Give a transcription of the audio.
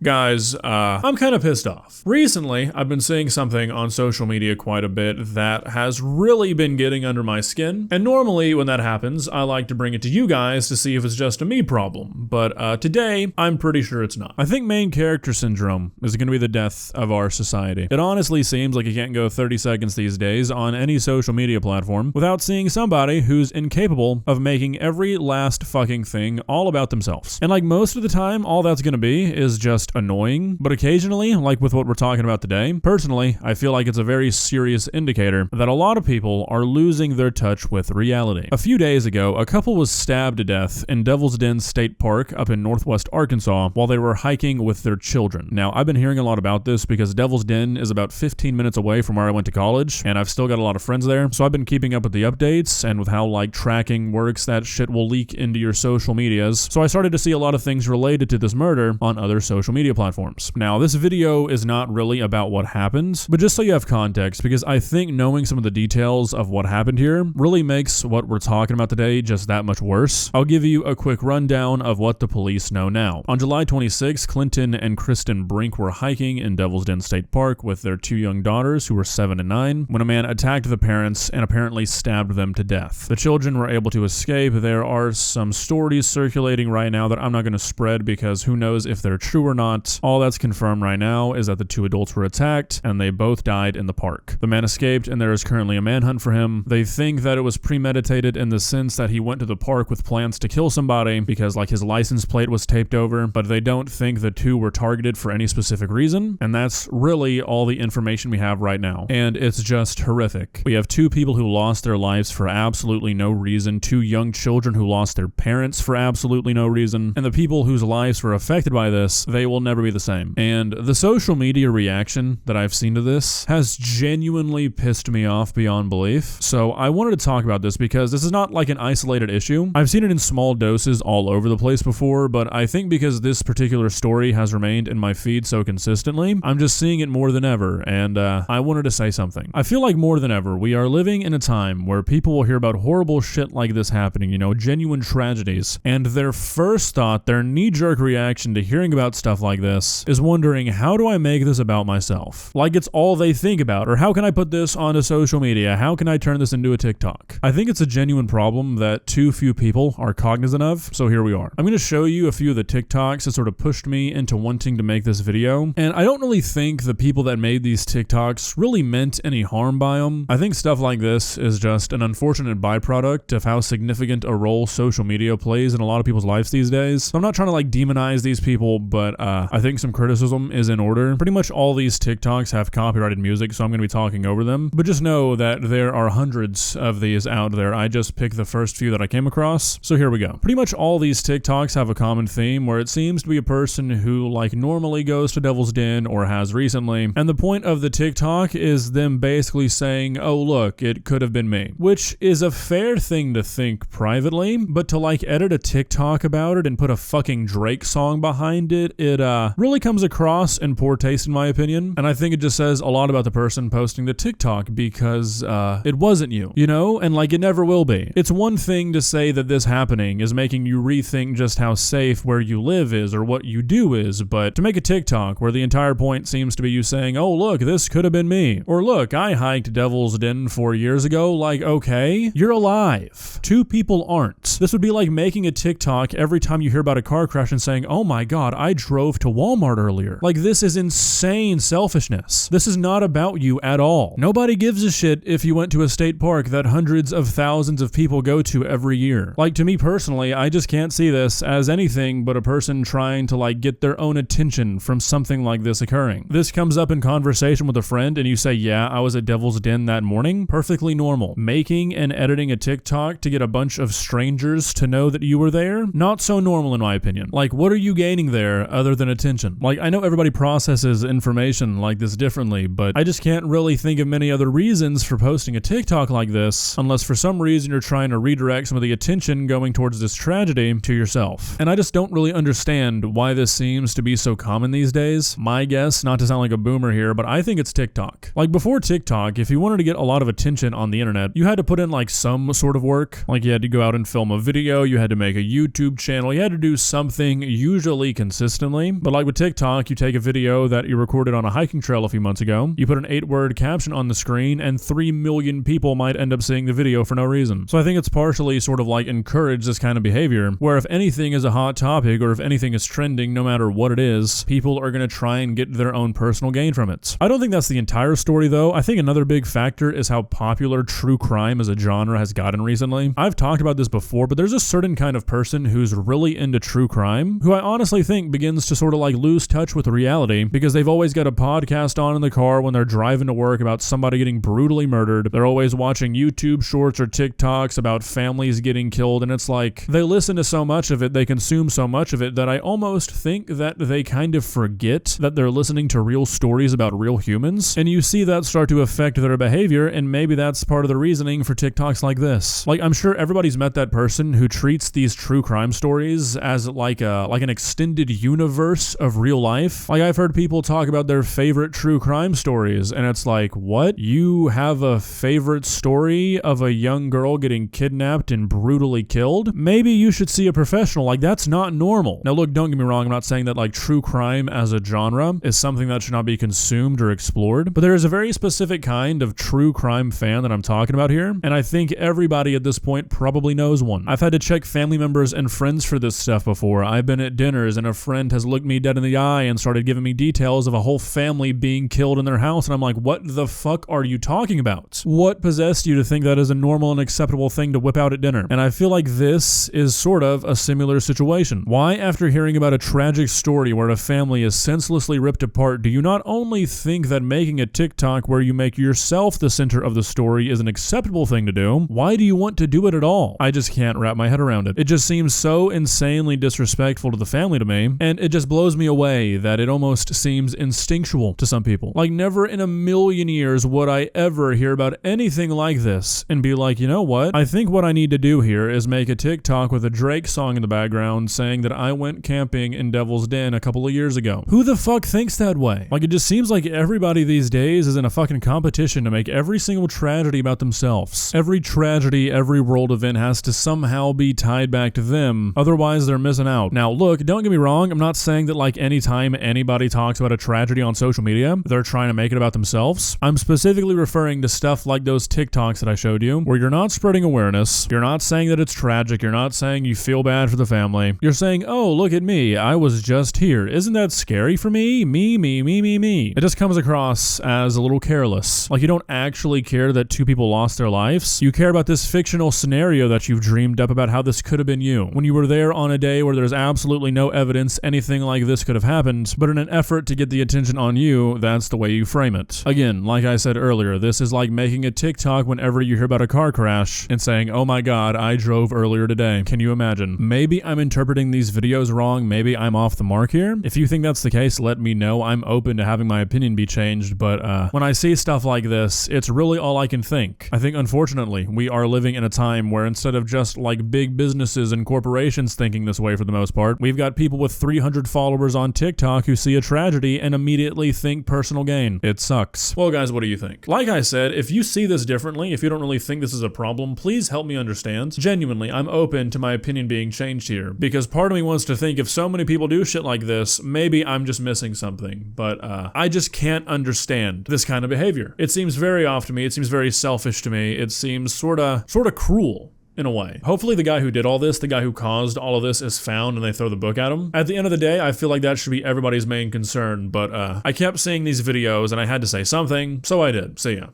Guys, I'm kind of pissed off. Recently, I've been seeing something on social media quite a bit that has really been getting under my skin. And normally when that happens, I like to bring it to you guys to see if it's just a me problem. But today, I'm pretty sure it's not. I think main character syndrome is going to be the death of our society. It honestly seems like you can't go 30 seconds these days on any social media platform without seeing somebody who's incapable of making every last fucking thing all about themselves. And like most of the time, all that's going to be is just annoying, but occasionally, like with what we're talking about today, personally, I feel like it's a very serious indicator that a lot of people are losing their touch with reality. A few days ago, a couple was stabbed to death in Devil's Den State Park up in northwest Arkansas while they were hiking with their children. Now, I've been hearing a lot about this because Devil's Den is about 15 minutes away from where I went to college, and I've still got a lot of friends there, so I've been keeping up with the updates and with how like tracking works. That shit will leak into your social medias, so I started to see a lot of things related to this murder on other social media platforms. Now, this video is not really about what happened, but just so you have context, because I think knowing some of the details of what happened here really makes what we're talking about today just that much worse. I'll give you a quick rundown of what the police know now. On July 26, Clinton and Kristen Brink were hiking in Devil's Den State Park with their two young daughters who were 7 and 9 when a man attacked the parents and apparently stabbed them to death. The children were able to escape. There are some stories circulating right now that I'm not going to spread because who knows if they're true or not. All that's confirmed right now is that the two adults were attacked and they both died in the park. The man escaped and there is currently a manhunt for him. They think that it was premeditated in the sense that he went to the park with plans to kill somebody because like his license plate was taped over, but they don't think the two were targeted for any specific reason, and that's really all the information we have right now. And it's just horrific. We have two people who lost their lives for absolutely no reason, two young children who lost their parents for absolutely no reason, and the people whose lives were affected by this, they will never be the same. And the social media reaction that I've seen to this has genuinely pissed me off beyond belief. So I wanted to talk about this because this is not like an isolated issue. I've seen it in small doses all over the place before, but I think because this particular story has remained in my feed so consistently, I'm just seeing it more than ever, and I wanted to say something. I feel like more than ever, we are living in a time where people will hear about horrible shit like this happening, you know, genuine tragedies, and their first thought, their knee-jerk reaction to hearing about stuff like this is wondering, how do I make this about myself? Like it's all they think about, or how can I put this onto social media? How can I turn this into a TikTok? I think it's a genuine problem that too few people are cognizant of, so here we are. I'm going to show you a few of the TikToks that sort of pushed me into wanting to make this video, and I don't really think the people that made these TikToks really meant any harm by them. I think stuff like this is just an unfortunate byproduct of how significant a role social media plays in a lot of people's lives these days. So I'm not trying to like demonize these people, but I think some criticism is in order. Pretty much all these TikToks have copyrighted music, so I'm going to be talking over them. But just know that there are hundreds of these out there. I just picked the first few that I came across. So here we go. Pretty much all these TikToks have a common theme where it seems to be a person who like normally goes to Devil's Den or has recently. And the point of the TikTok is them basically saying, oh look, it could have been me. Which is a fair thing to think privately, but to like edit a TikTok about it and put a fucking Drake song behind it, it really comes across in poor taste in my opinion. And I think it just says a lot about the person posting the TikTok because it wasn't you, you know? And like it never will be. It's one thing to say that this happening is making you rethink just how safe where you live is or what you do is, but to make a TikTok where the entire point seems to be you saying, oh look, this could have been me, or look, I hiked Devil's Den 4 years ago, like okay, you're alive. Two people aren't. This would be like making a TikTok every time you hear about a car crash and saying, oh my god, I drove to Walmart earlier. Like this is insane selfishness. This is not about you at all. Nobody gives a shit if you went to a state park that hundreds of thousands of people go to every year. Like to me personally, I just can't see this as anything but a person trying to like get their own attention from something like this occurring. This comes up in conversation with a friend and you say, yeah, I was at Devil's Den that morning. Perfectly normal. Making and editing a TikTok to get a bunch of strangers to know that you were there? Not so normal in my opinion. Like what are you gaining there other than attention? Like I know everybody processes information like this differently, but I just can't really think of many other reasons for posting a TikTok like this unless for some reason you're trying to redirect some of the attention going towards this tragedy to yourself. And I just don't really understand why this seems to be so common these days. My guess, not to sound like a boomer here, but I think it's TikTok. Like before TikTok, if you wanted to get a lot of attention on the internet, you had to put in like some sort of work. Like you had to go out and film a video, you had to make a YouTube channel, you had to do something usually consistently. me. But like with TikTok, you take a video that you recorded on a hiking trail a few months ago, you put an 8-word caption on the screen, and 3 million people might end up seeing the video for no reason. So I think it's partially sort of like encourage this kind of behavior, where if anything is a hot topic or if anything is trending, no matter what it is, people are going to try and get their own personal gain from it. I don't think that's the entire story though. I think another big factor is how popular true crime as a genre has gotten recently. I've talked about this before, but there's a certain kind of person who's really into true crime who I honestly think begins to sort of like lose touch with reality because they've always got a podcast on in the car when they're driving to work about somebody getting brutally murdered. They're always watching YouTube shorts or TikToks about families getting killed, and it's like they listen to so much of it, they consume so much of it that I almost think that they kind of forget that they're listening to real stories about real humans, and you see that start to affect their behavior, and maybe that's part of the reasoning for TikToks like this. Like, I'm sure everybody's met that person who treats these true crime stories as like an extended universe of real life. Like, I've heard people talk about their favorite true crime stories, and it's like, what? You have a favorite story of a young girl getting kidnapped and brutally killed? Maybe you should see a professional. Like, that's not normal. Now look, don't get me wrong, I'm not saying that like true crime as a genre is something that should not be consumed or explored, but there is a very specific kind of true crime fan that I'm talking about here, and I think everybody at this point probably knows one. I've had to check family members and friends for this stuff before. I've been at dinners and a friend has looked me dead in the eye and started giving me details of a whole family being killed in their house, and I'm like, what the fuck are you talking about? What possessed you to think that is a normal and acceptable thing to whip out at dinner? And I feel like this is sort of a similar situation. Why, after hearing about a tragic story where a family is senselessly ripped apart, do you not only think that making a TikTok where you make yourself the center of the story is an acceptable thing to do, why do you want to do it at all? I just can't wrap my head around it. It just seems so insanely disrespectful to the family to me, and it just blows me away that it almost seems instinctual to some people. Like, never in a million years would I ever hear about anything like this and be like, you know what? I think what I need to do here is make a TikTok with a Drake song in the background saying that I went camping in Devil's Den a couple of years ago. Who the fuck thinks that way? Like, it just seems like everybody these days is in a fucking competition to make every single tragedy about themselves. Every tragedy, every world event has to somehow be tied back to them, otherwise they're missing out. Now look, don't get me wrong, I'm not saying that like anytime anybody talks about a tragedy on social media, they're trying to make it about themselves. I'm specifically referring to stuff like those TikToks that I showed you, where you're not spreading awareness, you're not saying that it's tragic, you're not saying you feel bad for the family, you're saying, oh, look at me, I was just here. Isn't that scary for me? Me. It just comes across as a little careless. Like, you don't actually care that 2 people lost their lives. You care about this fictional scenario that you've dreamed up about how this could have been you, when you were there on a day where there's absolutely no evidence anything like this could have happened, but in an effort to get the attention on you, that's the way you frame it. Again, like I said earlier, this is like making a TikTok whenever you hear about a car crash and saying, oh my god, I drove earlier today. Can you imagine? Maybe I'm interpreting these videos wrong, maybe I'm off the mark here. If you think that's the case, let me know. I'm open to having my opinion be changed, but when I see stuff like this, it's really all I can think. I think, unfortunately, we are living in a time where instead of just like big businesses and corporations thinking this way for the most part, we've got people with 300 followers on TikTok who see a tragedy and immediately think personal gain. It sucks. Well, guys, what do you think? Like I said, if you see this differently, if you don't really think this is a problem, please help me understand. Genuinely, I'm open to my opinion being changed here, because part of me wants to think if so many people do shit like this, maybe I'm just missing something, but I just can't understand this kind of behavior. It seems very off to me, it seems very selfish to me, it seems sorta cruel. In a way. Hopefully the guy who did all this, the guy who caused all of this, is found and they throw the book at him. At the end of the day, I feel like that should be everybody's main concern, but I kept seeing these videos and I had to say something, so I did. See ya.